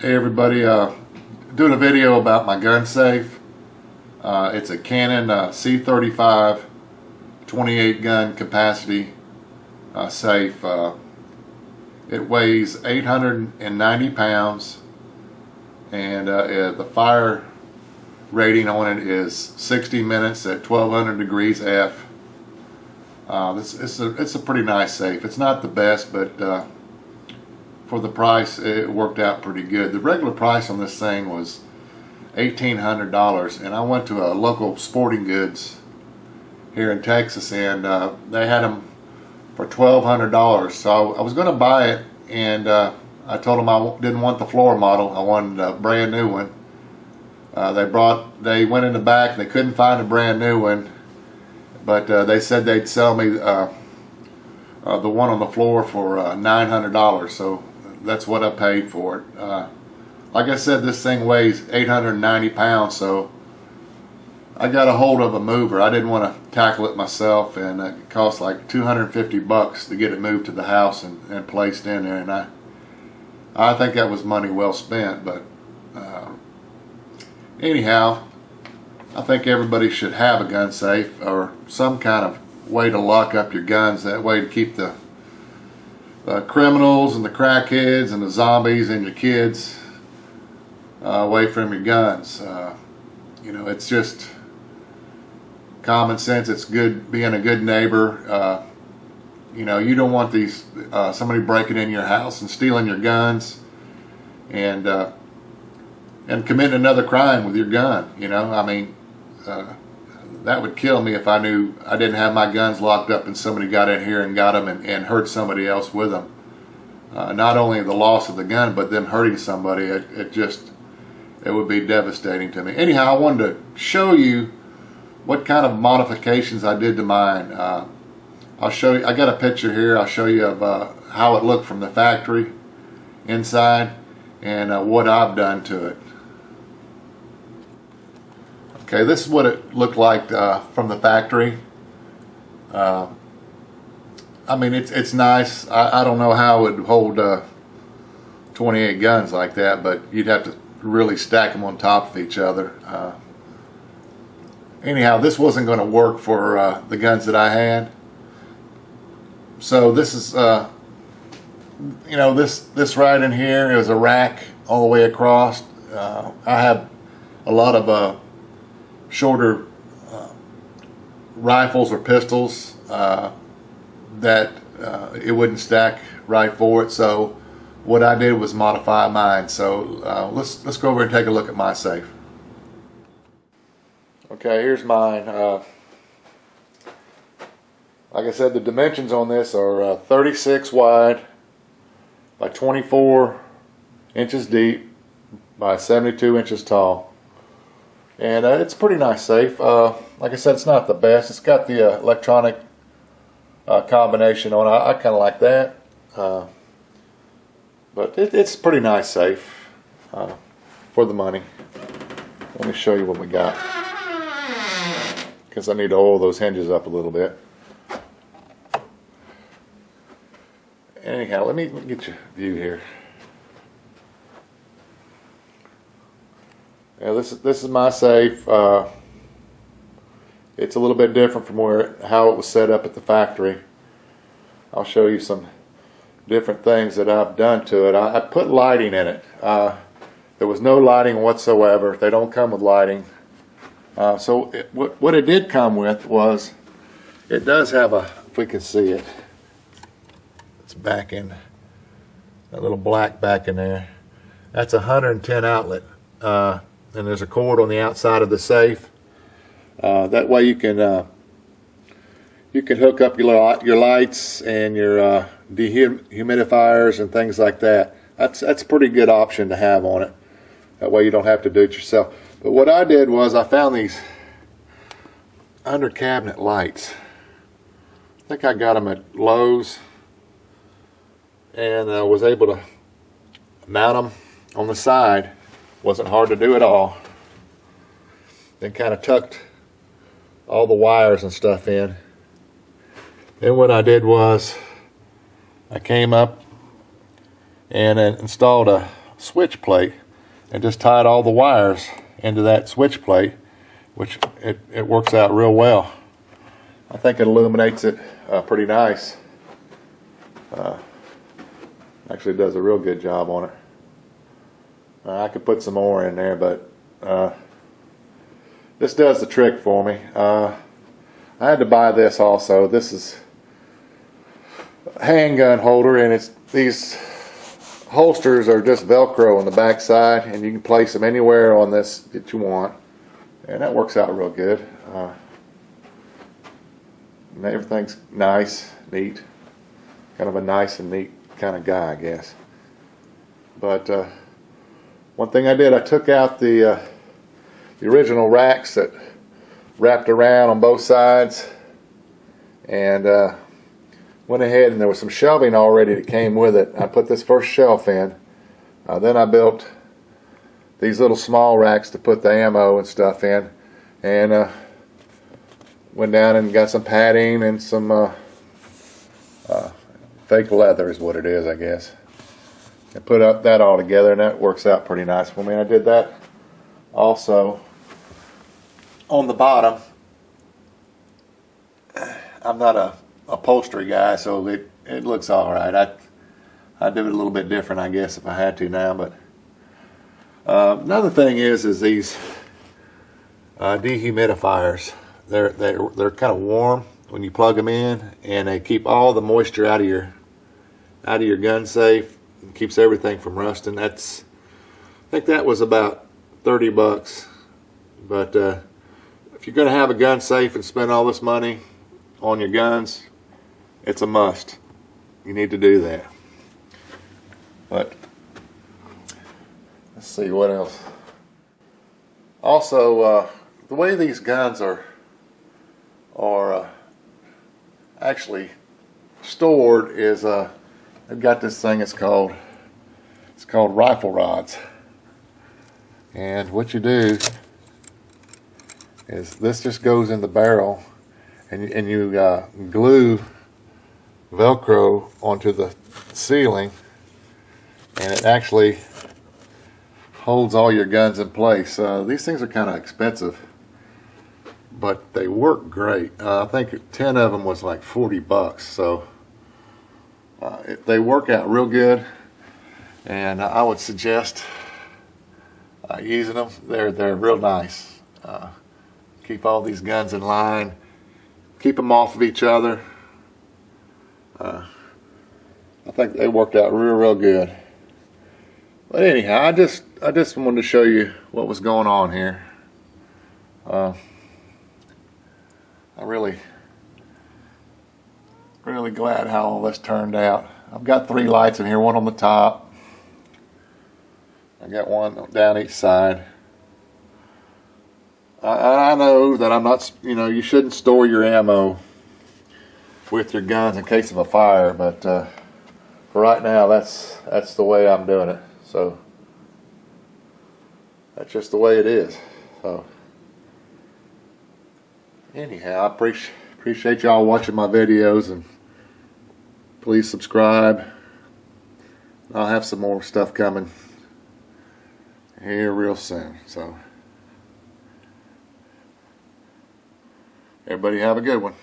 Hey everybody, doing a video about my gun safe. It's a Canon C35 28 gun capacity safe. It weighs 890 pounds and the fire rating on it is 60 minutes at 1200 degrees F. It's a pretty nice safe. It's not the best, but for the price it worked out pretty good. The regular price on this thing was $1,800, and I went to a local sporting goods here in Texas and they had them for $1,200. So I was going to buy it, and I told them I didn't want the floor model, I wanted a brand new one. They went in the back and they couldn't find a brand new one, but they said they'd sell me the one on the floor for $900, so that's what I paid for it. Like I said, this thing weighs 890 pounds, so I got a hold of a mover. I didn't want to tackle it myself, and it cost like $250 to get it moved to the house and placed in there, and I think that was money well spent. But anyhow, I think everybody should have a gun safe or some kind of way to lock up your guns, that way to keep the criminals and the crackheads and the zombies and your kids away from your guns. You know, it's just common sense. It's good being a good neighbor. You know, you don't want these somebody breaking in your house and stealing your guns and committing another crime with your gun. You know, I mean, that would kill me if I knew I didn't have my guns locked up and somebody got in here and got them and hurt somebody else with them. Not only the loss of the gun, but them hurting somebody. It would be devastating to me. Anyhow, I wanted to show you what kind of modifications I did to mine. I'll show you. I got a picture here. I'll show you of how it looked from the factory inside and what I've done to it. Okay, this is what it looked like from the factory. I mean, it's nice. I don't know how it would hold 28 guns like that, but you'd have to really stack them on top of each other. Anyhow, this wasn't going to work for the guns that I had. So this is, you know, this right in here is a rack all the way across. I have a lot of shorter rifles or pistols that it wouldn't stack right for it, so what I did was modify mine. So let's go over and take a look at my safe. Okay, here's mine. Like I said, the dimensions on this are 36 wide by 24 inches deep by 72 inches tall. And it's a pretty nice safe. Like I said, it's not the best. It's got the electronic combination on it. I kind of like that. But it's a pretty nice safe for the money. Let me show you what we got, because I need to oil those hinges up a little bit. Anyhow, let me get you a view here. Yeah, this is my safe. It's a little bit different from how it was set up at the factory. I'll show you some different things that I've done to it. I put lighting in it. There was no lighting whatsoever. They don't come with lighting. What it did come with was, it does have a, if we can see it, it's back in that little black back in there. That's a 110 outlet. And there's a cord on the outside of the safe. That way you can hook up your lights and your dehumidifiers and things like that. That's a pretty good option to have on it. That way you don't have to do it yourself. But what I did was I found these under cabinet lights. I think I got them at Lowe's, and I was able to mount them on the side. Wasn't hard to do at all. Then kind of tucked all the wires and stuff in. Then what I did was I came up and installed a switch plate and just tied all the wires into that switch plate, which it works out real well. I think it illuminates it pretty nice. Actually does a real good job on it. I could put some more in there, but this does the trick for me. I had to buy this also. This is a handgun holder, and these holsters are just Velcro on the back side, and you can place them anywhere on this that you want, and that works out real good. And everything's nice, neat, kind of a nice and neat kind of guy, I guess. But one thing I did, I took out the original racks that wrapped around on both sides, and went ahead, and there was some shelving already that came with it. I put this first shelf in, then I built these little small racks to put the ammo and stuff in, and went down and got some padding and some fake leather is what it is, I guess, and put up that all together, and that works out pretty nice for me. I did that also on the bottom. I'm not a upholstery guy, so it looks all right. I'd do it a little bit different, I guess, if I had to now. But another thing is these dehumidifiers. They're kind of warm when you plug them in, and they keep all the moisture out of your gun safe. It keeps everything from rusting. I think that was about 30 bucks. But if you're going to have a gun safe and spend all this money on your guns, it's a must. You need to do that. But let's see what else. Also, the way these guns are actually stored is I've got this thing. It's called rifle rods. And what you do is this just goes in the barrel, and you glue Velcro onto the ceiling, and it actually holds all your guns in place. These things are kind of expensive, but they work great. I think 10 of them was like 40 bucks. So they work out real good, and I would suggest using them. They're real nice. Keep all these guns in line. Keep them off of each other. I think they worked out real good. But anyhow, I just wanted to show you what was going on here. I'm really glad how all this turned out. I've got 3 lights in here, one on the top. I got one down each side. I know that I'm not, you shouldn't store your ammo with your guns in case of a fire, but for right now, that's the way I'm doing it. So that's just the way it is. So anyhow, I appreciate y'all watching my videos, and please subscribe. I'll have some more stuff coming here real soon. So everybody have a good one.